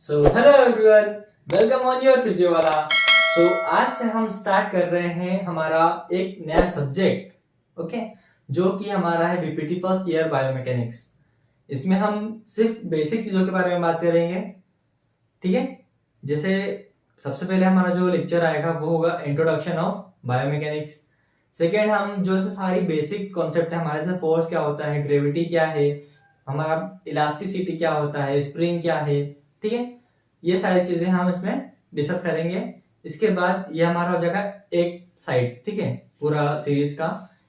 So hello everyone, welcome on your physio वाला। आज से हम स्टार्ट कर रहे हैं हमारा एक नया सब्जेक्ट, ओके, जो कि हमारा है बीपीटी फर्स्ट ईयर बायोमैकेनिक्स। इसमें हम सिर्फ बेसिक चीजों के बारे में बात करेंगे, ठीक है। जैसे सबसे पहले हमारा जो लेक्चर आएगा वो होगा इंट्रोडक्शन ऑफ बायोमैकेनिक्स। सेकेंड, हम जो सारी बेसिक कॉन्सेप्ट है हमारे से, फोर्स क्या होता है, ग्रेविटी क्या है, हमारा इलास्टिसिटी क्या होता है, स्प्रिंग क्या है, ठीक है, ये सारी चीजें हम इसमें डिस्कस करेंगे। इसके बाद ये हमारा हो जाएगा एक साइड, ठीक है, पूरा सीरीज का।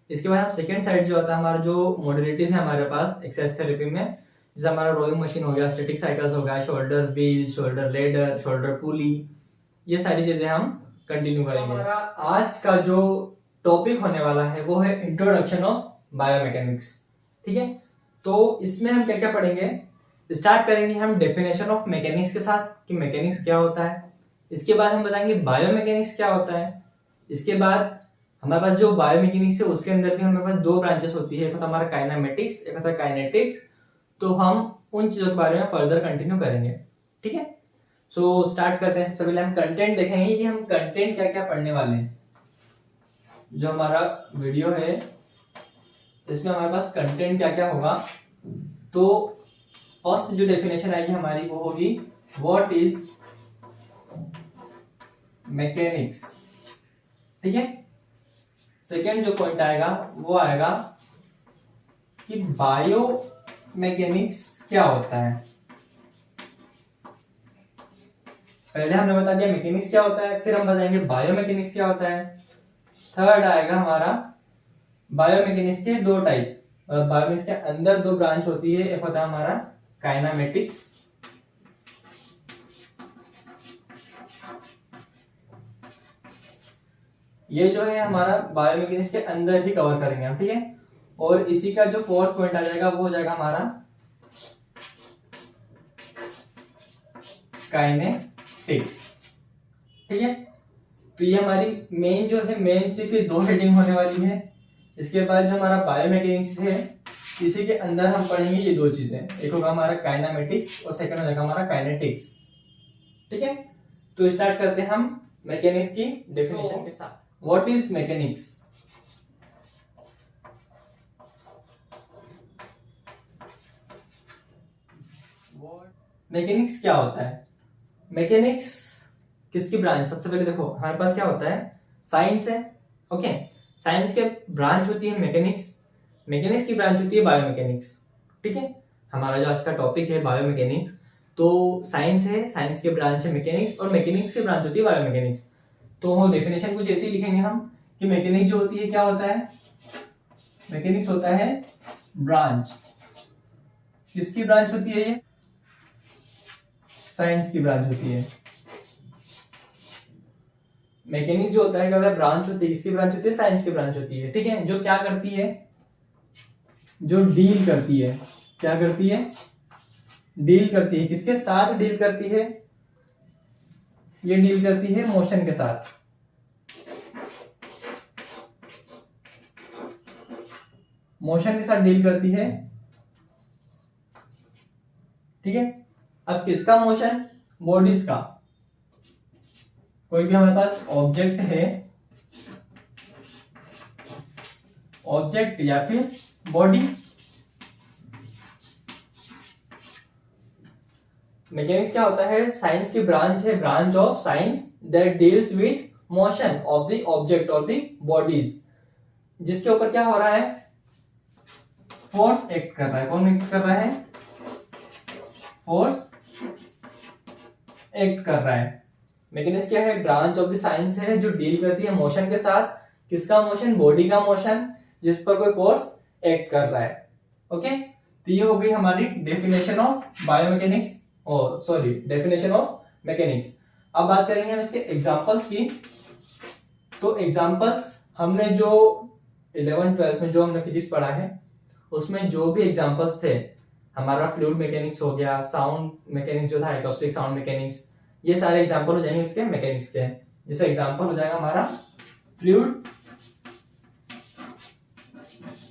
इसके बाद हम सेकेंड साइड जो होता है हमारा, जो मॉडलिटीज है हमारे पास एक्सरसाइज थेरेपी में, जैसे हमारा रोइंग मशीन हो गया, स्टैटिक साइकिल्स हो गया, shoulder wheel, shoulder ladder, shoulder pulley, ये सारी चीजें हम कंटिन्यू करेंगे। हमारा आज का जो टॉपिक होने वाला है वो है इंट्रोडक्शन ऑफ बायोमैकेनिक्स, ठीक है। तो इसमें हम क्या क्या पढ़ेंगे, स्टार्ट करेंगे हम डेफिनेशन ऑफ मैकेनिक्स के साथ कि मैकेनिक्स क्या होता है। इसके बाद हम बताएंगे बायोमैकेनिक्स क्या होता है। इसके बाद हमारे पास जो बायोमैकेनिक्स है उसके अंदर भी हमारे पास दो ब्रांचेस होती है, एक होता है हमारा काइनेमेटिक्स, एक होता है काइनेटिक्स। तो हम उन चीजों के बारे में फर्दर कंटिन्यू करेंगे, ठीक है। सो स्टार्ट करते हैं। सबसे पहले हम कंटेंट देखेंगे कि हम कंटेंट क्या क्या पढ़ने वाले हैं। जो हमारा वीडियो है इसमें हमारे पास कंटेंट क्या क्या होगा। तो फर्स्ट जो डेफिनेशन आएगी हमारी वो होगी व्हाट इज मैकेनिक्स, ठीक है। सेकेंड जो पॉइंट आएगा वो आएगा कि बायो मैकेनिक्स क्या होता है। पहले हमने बता दिया मैकेनिक्स क्या होता है, फिर हम बताएंगे बायो मैकेनिक्स क्या होता है। थर्ड आएगा हमारा बायो मैकेनिक्स के दो टाइप, बायो मैकेनिक्स के अंदर दो ब्रांच होती है, एक होता है हमारा काइनेमेटिक्स, ये जो है हमारा बायोमैकेनिक्स के अंदर ही कवर करेंगे हम, ठीक है। और इसी का जो फोर्थ पॉइंट आ जाएगा वो हो जाएगा हमारा काइनेटिक्स, ठीक है। तो ये हमारी मेन जो है, मेन सिर्फ ये दो हेडिंग होने वाली है। इसके बाद जो हमारा बायोमैकेनिक्स है इसी के अंदर हम पढ़ेंगे ये दो चीजें, एक होगा हमारा काइनेमेटिक्स और सेकंड हो जाएगा हमारा काइनेटिक्स, ठीक है। तो स्टार्ट करते हैं हम मैकेनिक्स की डेफिनेशन के साथ। What is mechanics. मैकेनिक्स क्या होता है। मैकेनिक्स किसकी ब्रांच, सबसे पहले देखो हमारे पास क्या होता है, साइंस है, ओके। साइंस के ब्रांच होती है मैकेनिक्स, मैकेनिक्स की ब्रांच होती है बायोमैकेनिक्स, ठीक है। हमारा जो आज का टॉपिक है बायोमैकेनिक्स, तो साइंस है, साइंस के ब्रांच है मैकेनिक्स, और मैकेनिक्स की ब्रांच होती है बायोमैकेनिक्स। तो डेफिनेशन कुछ ऐसे ही लिखेंगे हम कि मैकेनिक्स जो होती है क्या होता है, मैकेनिक्स होता है ब्रांच, किसकी ब्रांच होती है, ये साइंस की ब्रांच होती है। मैकेनिक्स जो होता है क्या होता है, ब्रांच होती है, किसकी ब्रांच होती है, साइंस की ब्रांच होती है, ठीक है। जो क्या करती है, जो डील करती है, क्या करती है, डील करती है, किसके साथ डील करती है, ये डील करती है मोशन के साथ, मोशन के साथ डील करती है, ठीक है। अब किसका मोशन, बॉडीज का। कोई भी हमारे पास ऑब्जेक्ट है, ऑब्जेक्ट या फिर बॉडी। मैकेनिक्स क्या होता है, साइंस की ब्रांच है, branch of science that deals with motion of the object और द बॉडीज, जिसके ऊपर क्या हो रहा है, फोर्स एक्ट कर रहा है। कौन एक्ट कर रहा है, फोर्स एक्ट कर रहा है। मैकेनिक्स क्या है, ब्रांच ऑफ द साइंस है जो डील करती है मोशन के साथ, किसका मोशन, बॉडी का मोशन, जिस पर कोई फोर्स एक्ट कर रहा है, ओके। तो ये हो गई हमारी डेफिनेशन ऑफ बायोमैकेनिक्स, और सॉरी डेफिनेशन ऑफ मैकेनिक्स। अब बात करेंगे हम इसके एग्जांपल्स की। तो एग्जांपल्स हमने जो 11th-12th में जो हमने फिजिक्स पढ़ा है उसमें जो भी एग्जांपल्स थे, हमारा फ्लूइड मैकेनिक्स हो गया, साउंड मैकेनिक्स जो था एकॉस्टिक साउंड मैकेनिक्स, ये सारे एग्जांपल हो जाएंगे इसके मैकेनिक्स के। जैसे एग्जांपल हो जाएगा हमारा फ्लूइड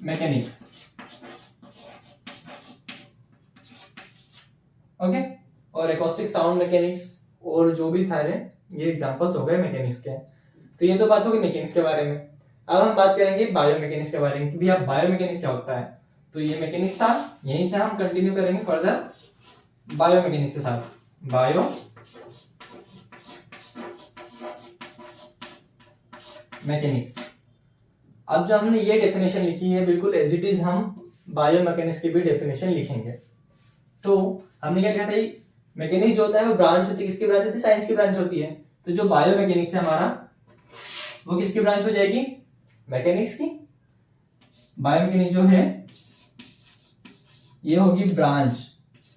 मैकेनिक्स, ओके। और एकॉस्टिक साउंड मैकेनिक्स और जो भी सारे ये एग्जांपल्स हो गए मैकेनिक्स के। तो ये तो बात होगी मैकेनिक्स के बारे में। अब हम बात करेंगे बायोमैकेनिक्स के बारे में कि भैया बायोमैकेनिक्स क्या होता है। तो ये मैकेनिक्स था, यहीं से हम कंटिन्यू करेंगे फर्दर बायोमैकेनिक्स के साथ। Bio mechanics. अब जो हमने ये डेफिनेशन लिखी है बिल्कुल एज इट इज हम बायोमैकेनिक्स की भी डेफिनेशन लिखेंगे। तो हमने क्या कहा था, मैकेनिक्स जो होता है वो ब्रांच होती है, किसकी ब्रांच होती है, साइंस की ब्रांच होती है। तो जो बायोमैकेनिक्स है हमारा वो किसकी ब्रांच हो जाएगी, मैकेनिक्स की। बायोमैकेनिक्स जो है ये होगी ब्रांच,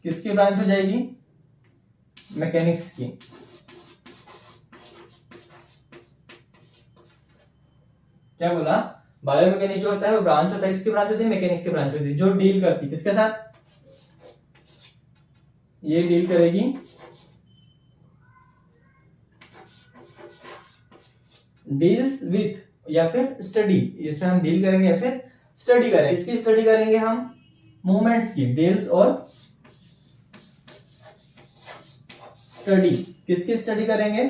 किसकी ब्रांच हो जाएगी, मैकेनिक्स की। क्या बोला, बायोमैकेनिक्स जो होता है वो ब्रांच होता है, किसकी ब्रांच होती है, मैकेनिक्स की ब्रांच होती है, जो डील करती है किसके साथ, ये डील करेगी डील्स विथ या फिर स्टडी, इसमें हम डील करेंगे या फिर स्टडी करेंगे। इसकी स्टडी करेंगे हम मूवमेंट्स की, डील्स और स्टडी, किसकी स्टडी करेंगे,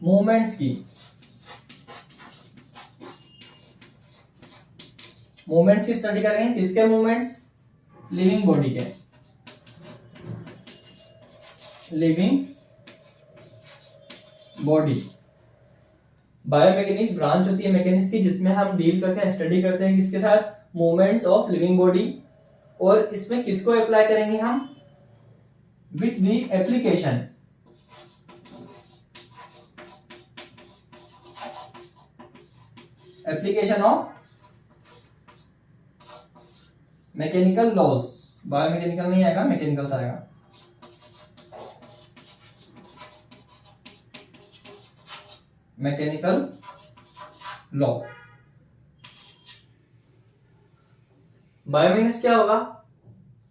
मूवमेंट्स की। मूवमेंट्स की स्टडी करेंगे, किसके मूवमेंट्स, लिविंग बॉडी के, लिविंग बॉडी। बायोमैकेनिक्स ब्रांच होती है मैकेनिक्स की जिसमें हम डील करते हैं, स्टडी करते हैं किसके साथ, मूवमेंट्स ऑफ लिविंग बॉडी। और इसमें किसको अप्लाई करेंगे हम, with the application, application of mechanical laws. Biomechanical नहीं आएगा, मैकेनिकल आएगा। Mechanical law. बायोमैकेनिक्स क्या होगा,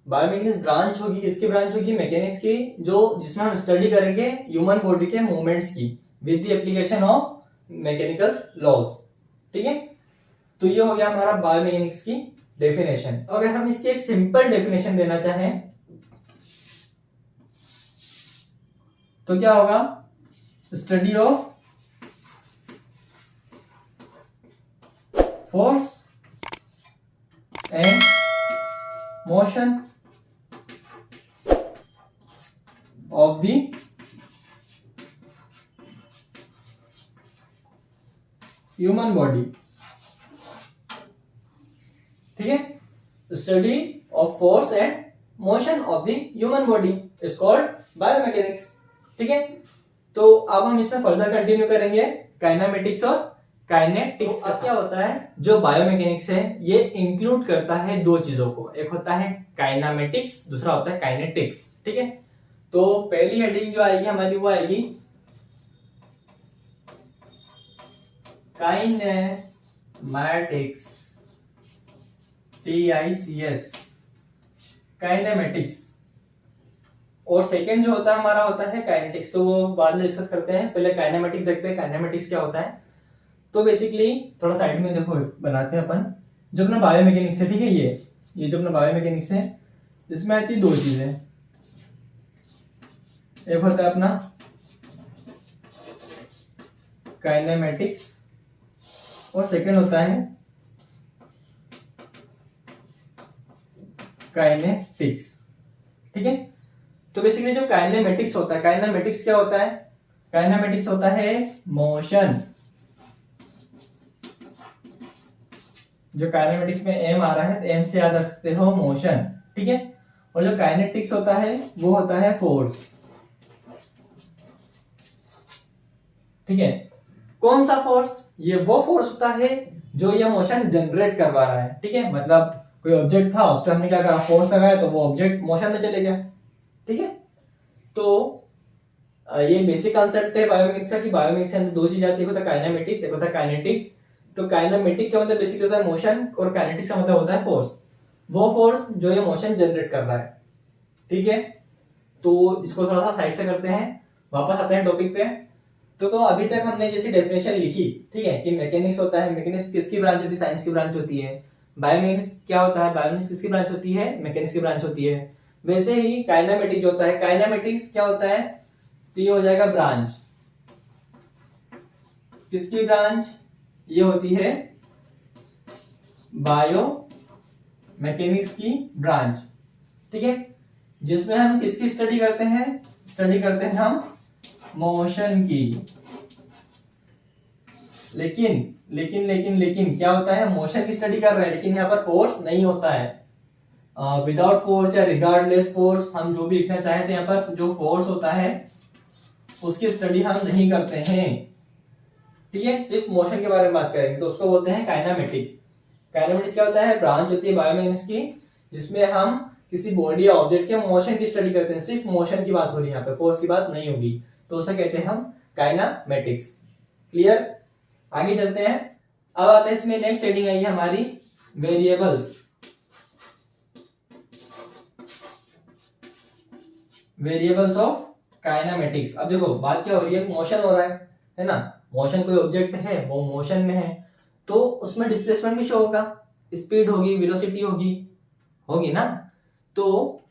बायोमैकेनिक्स ब्रांच होगी, किसकी ब्रांच होगी, मैकेनिक्स की, जो जिसमें हम स्टडी करेंगे ह्यूमन बॉडी के मूवमेंट्स की with the application of mechanical laws. ठीक है, तो ये हो गया हमारा बायोमैकेनिक्स की डेफिनेशन। अगर हम इसकी एक सिंपल डेफिनेशन देना चाहें तो क्या होगा, study of force and motion of the human body। ठीक है, study of force and motion of the human body is called biomechanics. ठीक है, तो अब हम इसमें फर्दर कंटिन्यू करेंगे काइनेमेटिक्स और काइनेटिक्स। अब क्या होता है, जो बायोमैकेनिक्स है ये इंक्लूड करता है दो चीजों को, एक होता है काइनेमेटिक्स, दूसरा होता है काइनेटिक्स। ठीक है, तो पहली हेडिंग जो आएगी हमारी वो आएगी काइनेमैटिक्स, TICS, काइनेमेटिक्स। और सेकंड जो होता है हमारा होता है काइनेटिक्स, तो वो बाद में डिस्कस करते हैं, पहले काइनेमेटिक्स देखते हैं काइनेमेटिक्स क्या होता है। तो बेसिकली थोड़ा साइड में देखो बनाते हैं अपन, जो अपना बायोमैकेनिक्स है, ठीक है, ये जो अपना बायोमैकेनिक्स है इसमें आती है दो चीजें, एक होता है अपना काइनेमेटिक्स और सेकंड होता है काइनेटिक्स। ठीक है, तो बेसिकली जो काइनेमेटिक्स होता है, काइनेमेटिक्स क्या होता है, काइनेमेटिक्स होता है मोशन। जो काइनेमेटिक्स में एम आ रहा है तो एम से याद रखते हो मोशन। ठीक है, और जो काइनेटिक्स होता है वो होता है फोर्स। ठीक है, कौन सा फोर्स, ये वो फोर्स होता है जो ये मोशन जनरेट करवा रहा है। ठीक है, मतलब कोई ऑब्जेक्ट था उस पर हमने क्या करा, फोर्स लगाया तो वो ऑब्जेक्ट मोशन में चले गया। ठीक है, तो ये बेसिक कांसेप्ट है बायोमैकेनिक्स का कि बायोमैकेनिक्स के अंदर दो चीज आती है, एक होता है काइनेमेटिक्स, एक होता है काइनेटिक्स। तो काइनेमेटिक का मतलब बेसिकली होता है मोशन और काइनेटिक्स का मतलब होता है फोर्स, वो फोर्स जो ये मोशन जनरेट कर रहा है। ठीक है, तो इसको थोड़ा सा साइड से करते हैं, वापस आते हैं टॉपिक पे। तो अभी तक हमने जैसी डेफिनेशन लिखी, ठीक है, कि मैकेनिक्स होता है, मैकेनिक्स किसकी ब्रांच होती है, साइंस की ब्रांच होती है। बायोमैकेनिक्स क्या होता है, बायोमैकेनिक्स किसकी ब्रांच होती है, मैकेनिक्स की ब्रांच होती है। वैसे ही काइनेमेटिक्स होता है, काइनेमेटिक्स क्या होता है, तो ये हो जाएगा ब्रांच, किसकी ब्रांच, ये होती है बायो मैकेनिक्स की ब्रांच, ठीक है, जिसमें हम किसकी स्टडी करते हैं, स्टडी करते हैं हम मोशन की। लेकिन लेकिन लेकिन लेकिन क्या होता है, मोशन की स्टडी कर रहे हैं लेकिन यहाँ पर फोर्स नहीं होता है, विदाउट फोर्स या रिगार्डलेस फोर्स, हम जो भी लिखना चाहें तो यहाँ पर जो फोर्स होता है उसकी स्टडी हम नहीं करते हैं, ठीक है, सिर्फ मोशन के बारे में बात करेंगे तो उसको बोलते हैं काइनेमेटिक्स। काइनेमेटिक्स क्या होता है, ब्रांच होती है बायोमैकेनिक्स की, जिसमें हम किसी बॉडी या ऑब्जेक्ट के मोशन की स्टडी करते हैं, सिर्फ मोशन की बात हो रही है यहाँ पे, फोर्स की बात नहीं होगी, तो उसे कहते हैं हम काइनेमेटिक्स। क्लियर, आगे चलते हैं। अब आते हैं इसमें नेक्स्ट हेडिंग आई है हमारी वेरिएबल्स, वेरिएबल्स ऑफ काइनेमेटिक्स। अब देखो बात क्या हो रही है, मोशन हो रहा है ना, मोशन कोई ऑब्जेक्ट है वो मोशन में है तो उसमें डिस्प्लेसमेंट भी शो होगा, स्पीड होगी, वेलोसिटी होगी, होगी ना, तो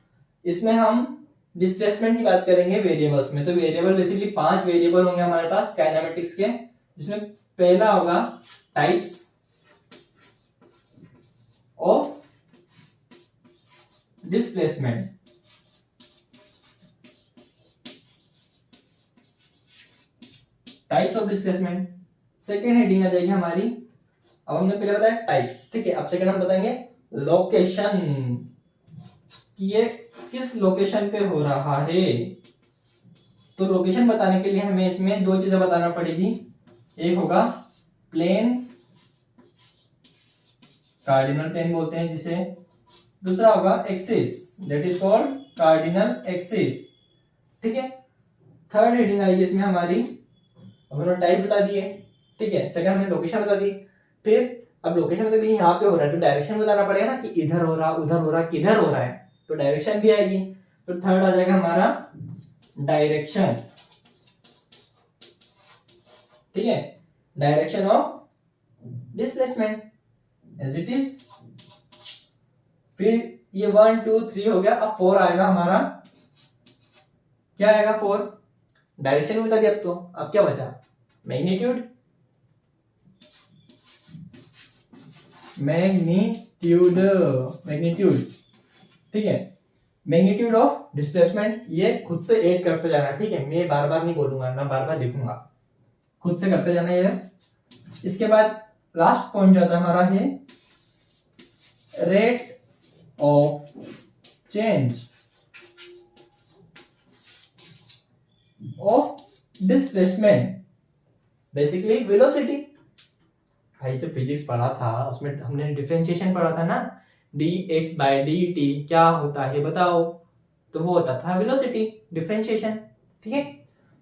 इसमें हम डिस्प्लेसमेंट की बात करेंगे वेरिएबल्स में। तो वेरिएबल बेसिकली 5 वेरिएबल होंगे हमारे पास काइनेमेटिक्स के, जिसमें पहला होगा types of displacement, types of displacement. Second heading आ जाएगी हमारी, अब हमने पहले बताया टाइप्स, ठीक है, अब सेकेंड हम बताएंगे लोकेशन, कि ये किस लोकेशन पे हो रहा है। तो लोकेशन बताने के लिए हमें इसमें 2 चीजें बताना पड़ेगी, एक होगा प्लेन्स, कार्डिनल प्लेन बोलते हैं जिसे, दूसरा होगा axis, that is called cardinal axis, ठीक है। थर्ड हेडिंग आएगी इसमें हमारी, हमने टाइप बता दिए, ठीक है, सेकंड हमने लोकेशन बता दी, फिर अब लोकेशन बता दी यहाँ पे हो रहा है तो डायरेक्शन बताना पड़ेगा ना, कि इधर हो रहा, उधर हो रहा, किधर हो रहा है, तो डायरेक्शन भी आएगी। तो थर्ड आ जाएगा हमारा डायरेक्शन, ठीक है, direction of displacement as it is. फिर ये 1 2 3 हो गया, अब 4 आएगा हमारा, क्या आएगा 4, डायरेक्शन बता दिया, अब क्या बचा, मैग्नीट्यूड, मैग्नीट्यूड, मैग्नीट्यूड, ठीक है, मैग्नीट्यूड ऑफ डिस्प्लेसमेंट, ये खुद से ऐड करते जाना, ठीक है, मैं बार बार नहीं बोलूंगा, मैं बार बार लिखूंगा, खुद से करते जाना ये। इसके बाद लास्ट पॉइंट जो आता हमारा है rate of change of displacement, basically velocity. भाई जब फिजिक्स पढ़ा था उसमें हमने डिफरेंशिएशन पढ़ा था ना, dx/dt क्या होता है बताओ, तो वो होता था वेलोसिटी, डिफरेंशिएशन, ठीक है।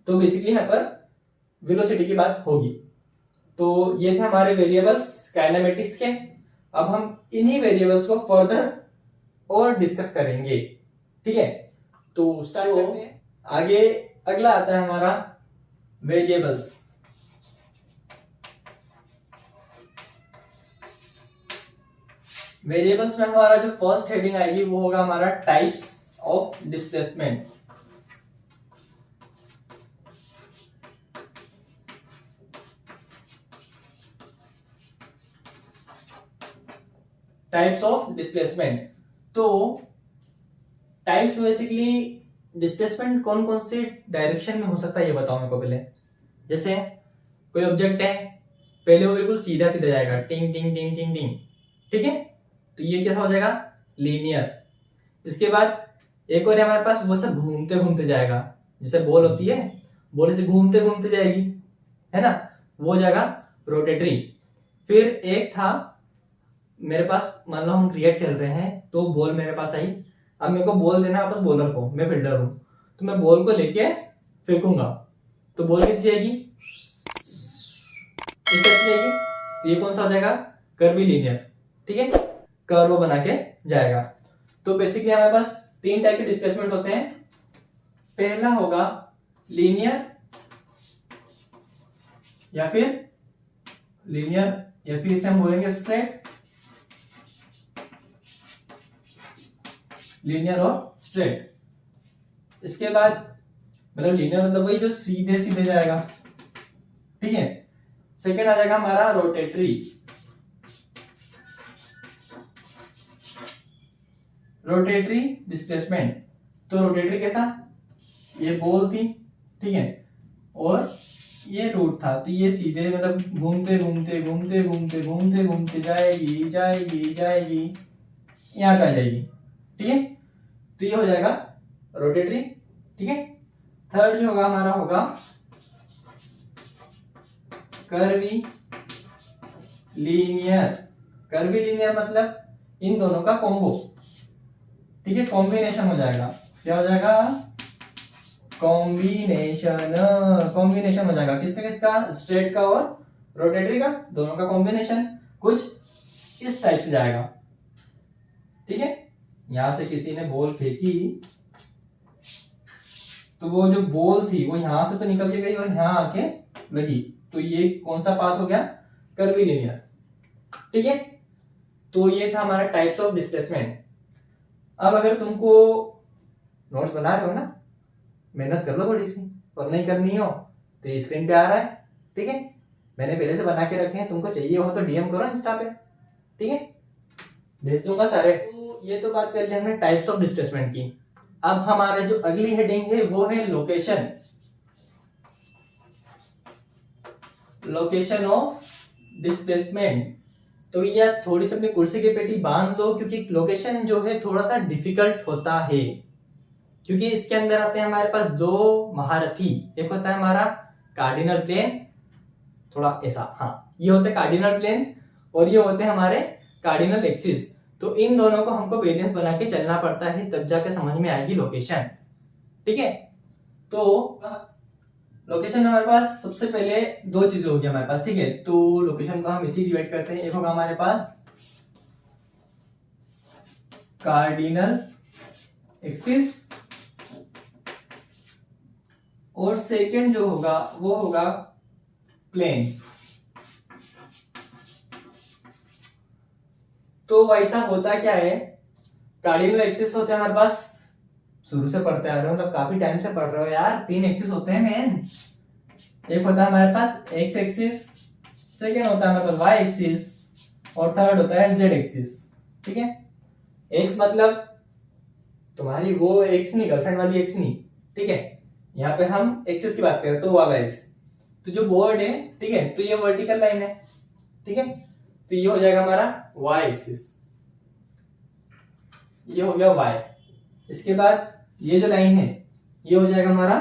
तो बेसिकली यहाँ पर वेलोसिटी की बात होगी। तो ये थे हमारे वेरिएबल्स काइनेमेटिक्स के। अब हम इन्हीं वेरिएबल्स को फर्दर और डिस्कस करेंगे, ठीक है। तो स्टार्ट करते हैं। आगे अगला आता है हमारा वेरिएबल्स। वेरिएबल्स में हमारा जो फर्स्ट हेडिंग आएगी वो होगा हमारा types of displacement. Types of displacement, तो टाइप्स बेसिकली डिस्प्लेसमेंट कौन कौन से डायरेक्शन में हो सकता है ये बताओ मेरे को पहले। जैसे कोई ऑब्जेक्ट है, पहले वो बिल्कुल सीधा सीधा जाएगा, टिंग टिंग टिंग टिंग टिंग, ठीक है, तो ये कैसा हो जाएगा, लीनियर। इसके बाद एक और हमारे पास वो सब घूमते घूमते जाएगा, जैसे बॉल होती है, बॉल से घूमते घूमते जाएगी, है ना, वो जाएगा रोटेटरी। फिर एक था मेरे पास, मान लो हम क्रिकेट खेल रहे हैं तो बॉल मेरे पास आई, अब मेरे को बॉल देना है वापस बॉलर को, मैं फील्डर हूं, तो मैं बॉल को लेके फेंकूंगा तो बॉल कैसी जाएगी, जाएगी, तो ये कौन सा हो जाएगा, कर्वीलिनियर, ठीक है, कर्व बना के जाएगा। तो बेसिकली हमारे पास 3 टाइप के डिस्प्लेसमेंट होते हैं। पहला होगा लीनियर या फिर इसे हम बोलेंगे स्ट्रेट, लीनियर और स्ट्रेट। इसके बाद मतलब लीनियर मतलब वही जो सीधे सीधे जाएगा, ठीक है। सेकेंड आ जाएगा हमारा रोटेटरी। रोटेटरी डिस्प्लेसमेंट, तो रोटेटरी कैसा, ये बॉल थी, ठीक है, और ये रूट था, तो ये सीधे मतलब घूमते घूमते घूमते घूमते घूमते घूमते जाएगी जाएगी जाएगी, यहाँ पे आ जाएगी, ठीक है। तो ये हो जाएगा रोटेटरी, ठीक है। थर्ड जो होगा हमारा होगा कर्वी लीनियर। कर्वी लीनियर मतलब इन दोनों का कॉम्बो, ठीक है, कॉम्बिनेशन हो जाएगा। क्या हो जाएगा, कॉम्बिनेशन। कॉम्बिनेशन हो जाएगा किसका किसका, स्ट्रेट का और रोटेटरी का, दोनों का कॉम्बिनेशन कुछ इस टाइप से जाएगा, ठीक है। यहां से किसी ने बॉल फेंकी तो वो जो बॉल थी वो यहां से तो निकल के गई और यहां आके लगी, तो ये कौन सा पाथ हो गया, कर्वी लीनियर, ठीक है। तो ये था हमारा टाइप्स ऑफ डिस्प्लेसमेंट। अब अगर तुमको नोट्स बना रहे हो ना, मेहनत कर लो थोड़ी सी, और नहीं करनी हो तो ये स्क्रीन पे आ रहा है, ठीक है, मैंने पहले से बना के रखे हैं, तुमको चाहिए हो तो डीएम करो इंस्टा पे, ठीक है, भेज दूंगा सारे। तो ये तो बात कर ली हमने टाइप्स ऑफ डिस्प्लेसमेंट की। अब हमारा जो अगली हेडिंग है वो है लोकेशन। Location of displacement. तो ये थोड़ी सी अपनी कुर्सी की पेटी बांध लो, क्योंकि लोकेशन जो है थोड़ा सा डिफिकल्ट होता है, क्योंकि इसके अंदर आते हैं हमारे पास दो महारथी। एक होता है हमारा कार्डिनल प्लेन, थोड़ा ऐसा, हाँ, ये होते हैं कार्डिनल प्लेन्स, और ये होते हैं हमारे कार्डिनल एक्सिस। तो इन दोनों को हमको बैलेंस बना के चलना पड़ता है, तब जाके समझ में आएगी लोकेशन, ठीक है। तो लोकेशन में हमारे पास सबसे पहले दो चीजें होगी हमारे पास, ठीक है। तो लोकेशन को हम इसी डिवाइड करते हैं। एक होगा हमारे पास कार्डिनल एक्सिस, और सेकंड जो होगा वो होगा प्लेन्स। तो वैसा होता क्या है, कार्डिनल एक्सिस होते हैं हमारे पास, शुरू से पढ़ते आ रहे हो, मतलब काफी टाइम से पढ़ रहे हो यार, 3 एक्सिस होते हैं मेन। एक होता है हमारे पास एक्स एक्सिस, सेकेंड होता है हमारे पास वाई एक्सिस, और थर्ड होता है जेड एक्सिस, ठीक है। एक्स मतलब तुम्हारी वो एक्स नहीं, गर्लफ्रेंड वाली एक्स नहीं, ठीक है, यहाँ पे हम एक्सिस की बात करें तो वाला एक्स। तो जो बोर्ड है, ठीक है, तो ये वर्टिकल लाइन है, ठीक है, तो ये हो जाएगा हमारा वाई एक्सिस, ये हो गया वाई। इसके बाद ये जो लाइन है ये हो जाएगा हमारा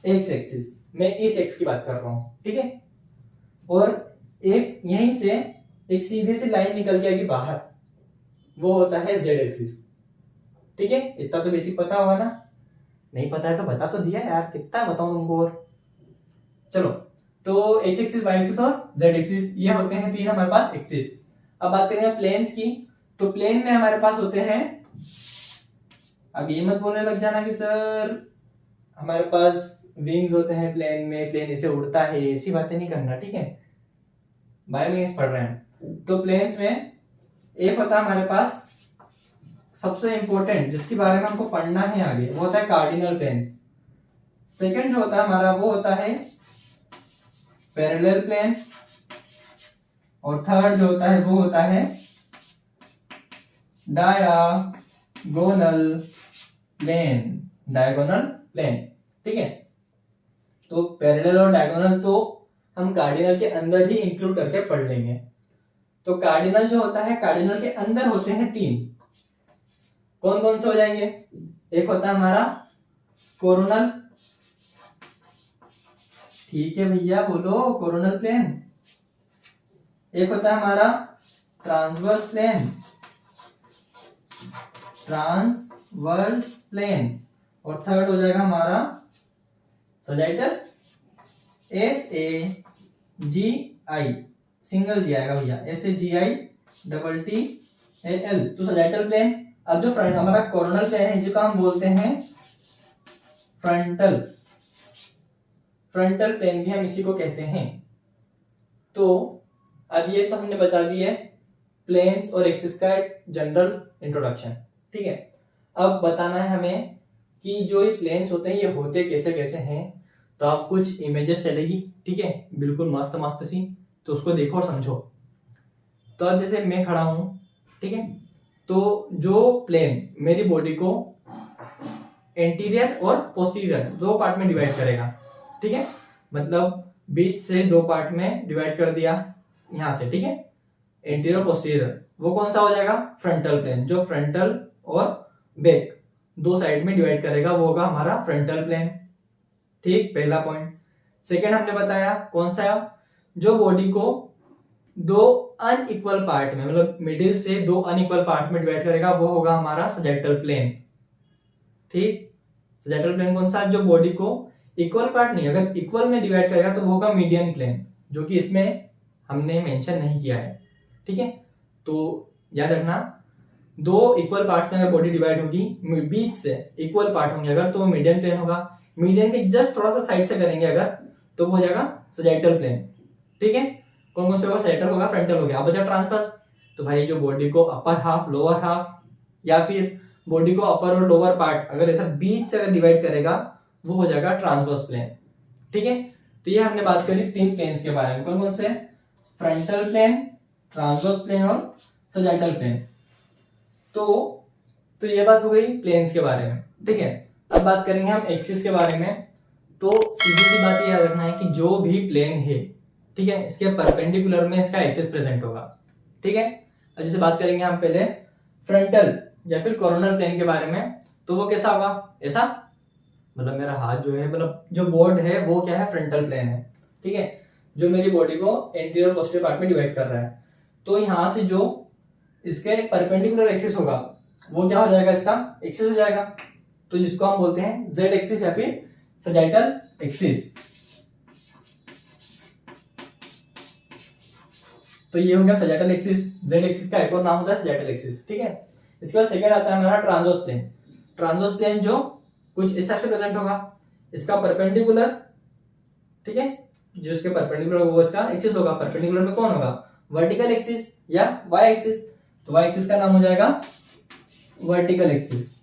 एक्स एक्सिस, मैं इस एक्स की बात कर रहा हूं, ठीक है। और एक यहीं से एक सीधी सी लाइन निकल के आएगी बाहर, वो होता है जेड एक्सिस, ठीक है। इतना तो बेसिक पता होगा ना, नहीं पता है तो बता तो दिया यार, कितना बताऊं तुमको और। चलो, तो एक्स एक्सिस, वाई एक्सिस और जेड एक्सिस, ये होते हैं तीन हमारे पास एक्सिस। अब बात करेंगे प्लेन्स की, तो प्लेन में हमारे पास होते हैं, अब ये मत बोलने लग जाना कि सर हमारे पास विंग्स होते हैं प्लेन में, प्लेन ऐसे उड़ता है, ऐसी बातें नहीं करना, ठीक है, बायोमैकेनिक्स पढ़ रहे हैं। तो प्लेन्स में एक होता है हमारे पास सबसे इंपॉर्टेंट, जिसके बारे में हमको पढ़ना है आगे, वो होता है कार्डिनल प्लेन्स। सेकंड जो होता है हमारा वो होता है पैरेलल प्लेन, और थर्ड जो होता है वो होता है डायगोनल प्लेन। डायगोनल प्लेन, ठीक है। तो पैरेलल और डायगोनल तो हम कार्डिनल के अंदर ही इंक्लूड करके पढ़ लेंगे। तो कार्डिनल जो होता है, कार्डिनल के अंदर होते हैं तीन, कौन कौन से हो जाएंगे, एक होता है हमारा कोरोनल, ठीक है भैया बोलो, कोरोनल प्लेन। एक होता है हमारा ट्रांसवर्स प्लेन, ट्रांसवर्स प्लेन, और थर्ड हो जाएगा हमारा सजाइटल, SAGI, सिंगल जी आएगा भैया, SAGI TTAL, तो सजाइटल प्लेन। अब जो फ्रंट हमारा कोरोनल प्लेन है, इसी को हम बोलते हैं फ्रंटल, फ्रंटल प्लेन भी हम इसी को कहते हैं। तो अब ये तो हमने बता दी है प्लेन्स और एक्सिस का एक जनरल इंट्रोडक्शन, ठीक है। अब बताना है हमें कि जो ये प्लेन्स होते हैं ये होते कैसे कैसे हैं। तो आप कुछ इमेजेस चलेगी, ठीक है, बिल्कुल मस्त मस्त सी, तो उसको देखो और समझो। तो अब जैसे मैं खड़ा हूं, ठीक है, तो जो प्लेन मेरी बॉडी को एंटीरियर और पोस्टीरियर दो पार्ट में डिवाइड करेगा, ठीक है, मतलब बीच से दो पार्ट में डिवाइड कर दिया यहां से, ठीक है, एंटीरियर पोस्टीरियर, वो कौन सा हो जाएगा, फ्रंटल प्लेन। जो फ्रंटल और बैक दो साइड में डिवाइड करेगा वो होगा हमारा फ्रंटल प्लेन, ठीक, पहला पॉइंट। सेकेंड हमने बताया कौन सा, जो बॉडी को दो अनइक्वल पार्ट में, मतलब मिडिल से दो अनइक्वल पार्ट में डिवाइड करेगा वो होगा हमारा सजेटल प्लेन, ठीक। सजेटल प्लेन कौन सा, जो बॉडी को इक्वल पार्ट नहीं, अगर इक्वल में डिवाइड करेगा तो वो होगा मीडियन प्लेन, जो कि इसमें हमने मेंशन नहीं किया है, ठीक है। तो याद रखना, दो इक्वल पार्ट्स में अगर बॉडी डिवाइड होगी, बीच से इक्वल पार्ट होंगे अगर, तो वो मीडियन प्लेन होगा। मीडियन के जस्ट थोड़ा सा साइड से करेंगे अगर, तो वो हो जाएगा सजेटल प्लेन, ठीक है। कौन कौन से होगा, सजेटल होगा, फ्रंटल हो गया। अब बचा ट्रांसवर्स, तो भाई जो बॉडी को अपर हाफ, लोअर हाफ, या फिर बॉडी को अपर और लोअर पार्ट अगर ऐसा बीच से अगर डिवाइड करेगा वो हो जाएगा ट्रांसवर्स प्लेन, ठीक है। तो ये हमने बात करी तीन प्लेन्स के बारे में, कौन कौन से, फ्रंटल प्लेन, ट्रांसवर्स प्लेन और सजेटल प्लेन। तो ये बात हो गई प्लेन्स के बारे में, ठीक है। अब बात करेंगे हम एक्सिस के बारे में। तो सीधी सी बात ये याद रखना है कि जो भी प्लेन है, ठीक है, इसके परपेंडिकुलर में इसका एक्सिस प्रेजेंट होगा, ठीक है। अब जैसे बात करेंगे हम पहले फ्रंटल या फिर कोरोनल प्लेन के बारे में, तो वो कैसा होगा, ऐसा, मतलब मेरा हाथ जो है, मतलब जो बोर्ड है वो क्या है, फ्रंटल प्लेन है, ठीक है, जो मेरी बॉडी को एंटीरियर पोस्टीरियर पार्ट में डिवाइड कर रहा है। तो यहां से जो इसके परपेंडिकुलर एक्सिस होगा वो क्या हो जाएगा, इसका एक्सिस हो जाएगा, तो जिसको हम बोलते हैं जेड एक्सिस या फिर सजेटल एक्सिस। तो ये हो गया सजेटल एक्सिस, जेड एक्सिस का एक और नाम होता है सजेटल एक्सिस, ठीक है। इसके बाद सेकंड आता है हमारा ट्रांसवर्स प्लेन। ट्रांसवर्स प्लेन जो कुछ इस टाइप से प्रेजेंट होगा, इसका परपेंडिकुलर, ठीक है, जो इसके परपेंडिकुलर वो इसका एक्सिस होगा। परपेंडिकुलर में कौन होगा, वर्टिकल एक्सिस या वाई एक्सिस, तो वाई एक्सिस का नाम हो जाएगा वर्टिकल एक्सिस,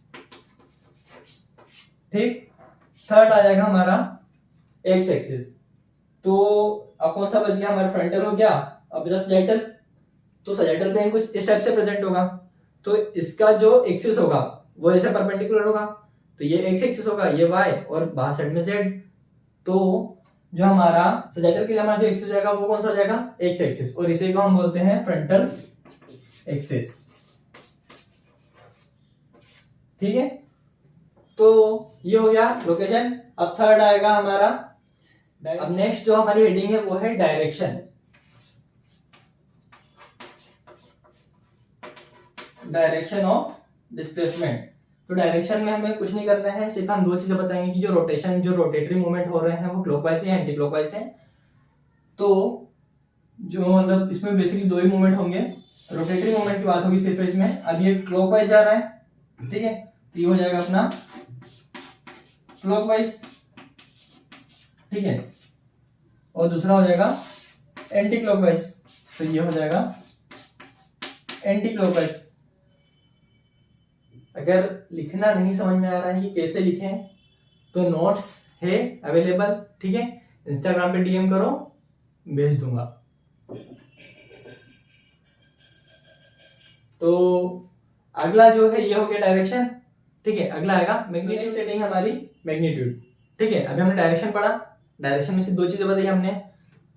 ठीक। थर्ड आ जाएगा हमारा एक्स एक्सिस। तो अब कौन सा बच गया, हमारा फ्रंटल हो गया, अब बचा सजेटल। तो सजेटल प्लेन कुछ इस टाइप से प्रेजेंट होगा, तो इसका जो एक्सिस होगा वो ऐसे परपेंडिकुलर होगा, तो ये एक्स एक्सिस होगा, ये वाई, और बाहर साइड में जेड। तो जो हमारा सजेटल के लिए हमारा जो एक्सिस जाएगा वो कौन सा हो जाएगा, एक्स एक्सिस, और इसी को हम बोलते हैं फ्रंटल एक्सिस, ठीक है। तो ये हो गया लोकेशन। अब थर्ड आएगा हमारा, अब नेक्स्ट जो हमारी हेडिंग है वो है डायरेक्शन। Direction of displacement. तो डायरेक्शन में हमें कुछ नहीं करना है, सिर्फ हम दो चीजें बताएंगे कि जो रोटेशन, जो रोटेटरी मूवमेंट हो रहे हैं वो क्लॉकवाइज है या एंटी क्लॉकवाइज है। तो जो मतलब इसमें बेसिकली दो ही मूवमेंट होंगे, रोटेटरी मूवमेंट की बात होगी सिर्फ इसमें। अब ये क्लॉकवाइज जा रहा है, ठीक है, तो ये हो जाएगा अपना क्लॉकवाइज, ठीक है, और दूसरा हो जाएगा एंटी क्लॉकवाइज, तो ये हो जाएगा एंटी क्लॉकवाइज। अगर लिखना नहीं समझ में आ रहा है कि कैसे लिखें, तो नोट्स है अवेलेबल, ठीक है, इंस्टाग्राम पे डीएम करो, भेज दूंगा। तो अगला जो है ये हो गया डायरेक्शन, ठीक है। अगला आएगा मैग्नीट्यूड सेटिंग, हमारी मैग्नीट्यूड, ठीक है। अभी हमने डायरेक्शन पढ़ा, डायरेक्शन में से दो चीजें बताई हमने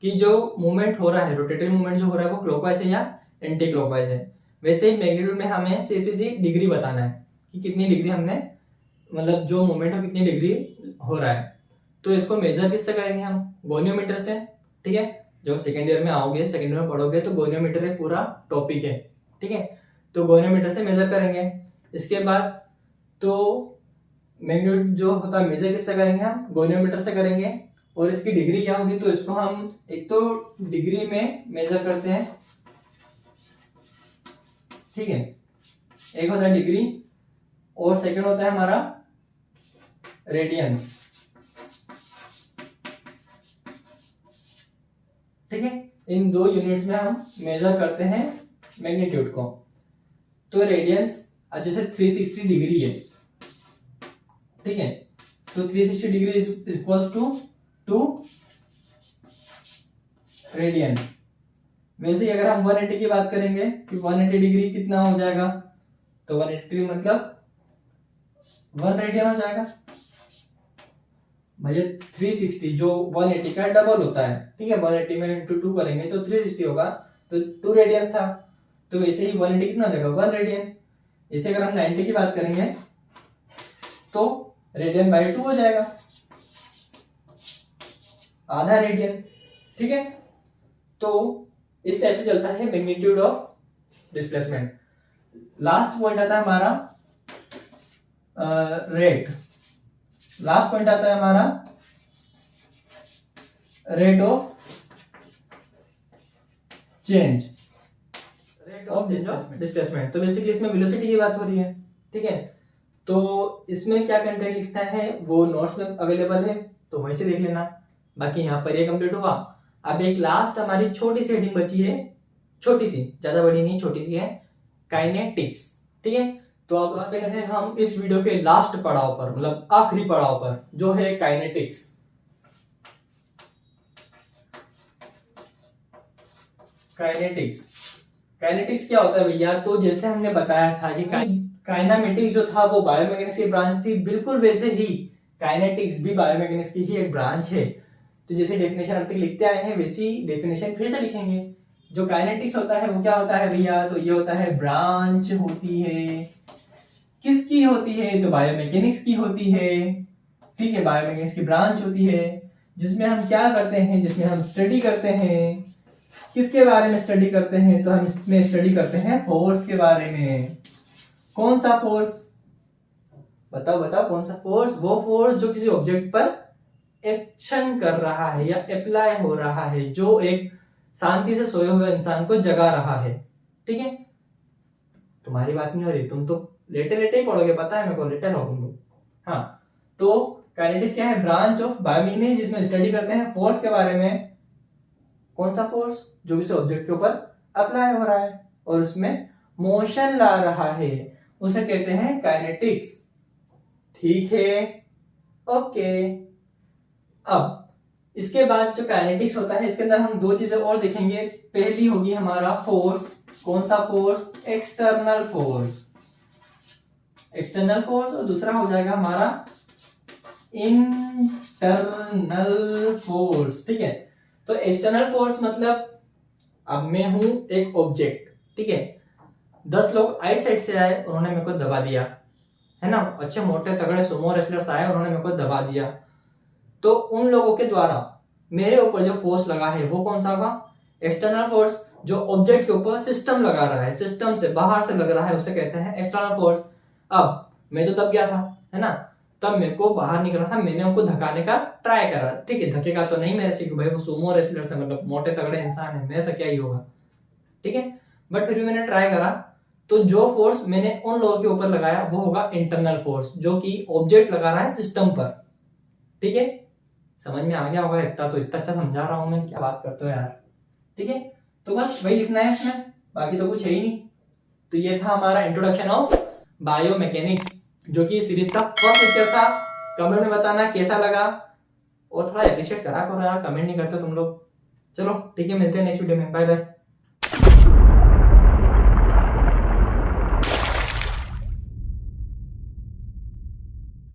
कि जो मूवमेंट हो रहा है, रोटेटरी मूवमेंट जो हो रहा है वो क्लॉकवाइज है या एंटी क्लॉकवाइज है। वैसे ही मैग्नीट्यूड में हमें सिर्फ इसी डिग्री बताना है कि कितनी डिग्री हमने, मतलब जो मूवमेंट हो कितनी डिग्री हो रहा है। तो इसको मेजर किससे करेंगे हम, गोनियोमीटर से, ठीक है। जब सेकेंड ईयर में आओगे, सेकेंड ईयर में पढ़ोगे, तो गोनियोमीटर एक पूरा टॉपिक है, ठीक है, तो गोनियोमीटर से मेजर करेंगे। इसके बाद तो मैग्नीट्यूड जो होता है मेजर किससे करेंगे, हम गोनियोमीटर से करेंगे। और इसकी डिग्री क्या होगी, तो इसको हम एक तो डिग्री में मेजर करते हैं, ठीक है, एक होता है डिग्री और सेकंड होता है हमारा रेडियंस, ठीक है। इन दो यूनिट्स में हम मेजर करते हैं मैग्नीट्यूड को। तो रेडियंस अब जैसे 360 डिग्री है, ठीक है, तो 360 degree is equals to 2 radians. वैसे ही अगर हम 180 की बात करेंगे कि 180 डिग्री कितना हो जाएगा, तो 180 मतलब 1 रेडियन हो जाएगा भैया। 360 जो 180 का डबल होता है, ठीक है, 180 में इंटू 2 करेंगे तो 360 होगा, तो 2 रेडियंस था। तो वैसे ही 180 कितना हो जाएगा, 1 रेडियन। इसे अगर हम 90 की बात करेंगे तो रेडियन बाई 2 हो जाएगा, आधा रेडियन, ठीक है। तो इस टाइप से चलता है magnitude of displacement. Last point आता है हमारा रेट। लास्ट पॉइंट आता है हमारा rate of change, rate of displacement. तो बेसिकली इसमें वेलोसिटी की बात हो रही है, ठीक है। तो इसमें क्या कंटेंट लिखना है वो नोट्स में अवेलेबल है, तो वहीं से देख लेना। बाकी यहाँ पर ये कंप्लीट हुआ। अब एक लास्ट हमारी छोटी सी हेडिंग बची है, छोटी सी, ज्यादा बड़ी नहीं, छोटी सी है, काइनेटिक्स, ठीक है। तो अब उस पे हैं हम इस वीडियो के लास्ट पड़ाव पर, मतलब आखिरी पड़ाव पर, जो है काइनेटिक्स। काइनेटिक्स काइनेटिक्स क्या होता है भैया, तो जैसे हमने बताया था कि काइनेमेटिक्स जो था वो बायोमैकेनिक्स की ब्रांच थी, बिल्कुल वैसे ही काइनेटिक्स भी बायोमैकेनिक्स की ही एक ब्रांच है। तो जैसे डेफिनेशन अब तक लिखते आए हैं वैसी डेफिनेशन फिर से लिखेंगे। जो काइनेटिक्स होता है वो क्या होता है भैया, तो ये होता है ब्रांच होती है, किसकी होती है, तो बायोमैकेनिक्स की होती है, ठीक है, बायोमैकेनिक्स की ब्रांच होती है, जिसमें हम क्या करते हैं, जिसमें हम स्टडी करते हैं, किसके बारे में स्टडी करते हैं, तो हम इसमें स्टडी करते हैं फोर्स के बारे में। कौन सा फोर्स, बताओ बताओ कौन सा फोर्स, वो फोर्स जो किसी ऑब्जेक्ट पर एक्शन कर रहा है या अप्लाई हो रहा है, जो एक शांति से सोए हुए इंसान को जगा रहा है, ठीक है। तुम्हारी बात नहीं हो रही, तुम तो लेटे लेटे ही पढ़ोगे, पता है मेरे को, लेटर हो तुम लोग। हाँ, तो काइनेटिक्स क्या है, ब्रांच ऑफ बायोमैकेनिक्स, जिसमें स्टडी करते हैं फोर्स के बारे में। कौन सा फोर्स, जो किसी ऑब्जेक्ट के ऊपर अप्लाई हो रहा है और उसमें मोशन ला रहा है, उसे कहते हैं काइनेटिक्स, ठीक है, ओके। अब इसके बाद जो काइनेटिक्स होता है, इसके अंदर हम दो चीजें और देखेंगे। पहली होगी हमारा फोर्स। कौन सा force, external force, external force, और दूसरा हो जाएगा हमारा इंटरनल फोर्स, ठीक है। तो एक्सटर्नल फोर्स मतलब अब मैं हूं एक ऑब्जेक्ट, ठीक है, 10 लोग आइट साइड से आए, उन्होंने मेरे को दबा दिया, है ना, अच्छे मोटे तगड़े सुमो रेसलर्स आए, उन्होंने मेरे को दबा दिया, तो उन लोगों के द्वारा मेरे ऊपर जो फोर्स लगा है वो कौन सा होगा, एक्सटर्नल फोर्स। जो ऑब्जेक्ट के ऊपर सिस्टम लगा रहा है, सिस्टम से बाहर से लग रहा है, उसे कहते हैं एक्सटर्नल फोर्स। अब मैं जो दब गया था, है ना, तब मेरे को बाहर निकला था, मैंने उनको धकाने का ट्राई करा, ठीक है, धकेगा तो नहीं मेरे से, भाई वो सुमो रेसलर से, मतलब मोटे तगड़े इंसान है, मेरे से क्या ही होगा, ठीक है, बट फिर भी मैंने ट्राई करा। तो जो फोर्स मैंने उन लोगों के ऊपर लगाया वो होगा इंटरनल फोर्स, जो कि ऑब्जेक्ट लगा रहा है सिस्टम पर, ठीक है। समझ में आ गया होगा इतना, तो इतना अच्छा समझा रहा हूं मैं, क्या बात करते हो यार, ठीक है। तो बस वही लिखना है इसमें, बाकी तो कुछ है ही नहीं। तो ये था हमारा इंट्रोडक्शन ऑफ बायोमैकेनिक्स, जो कि सीरीज का फर्स्ट लेक्चर था। कमेंट में बताना कैसा लगा, और थोड़ा एप्रिशिएट करा करो यार, कमेंट नहीं करते तुम लोग। चलो ठीक है, मिलते हैं नेक्स्ट वीडियो में, बाय बाय।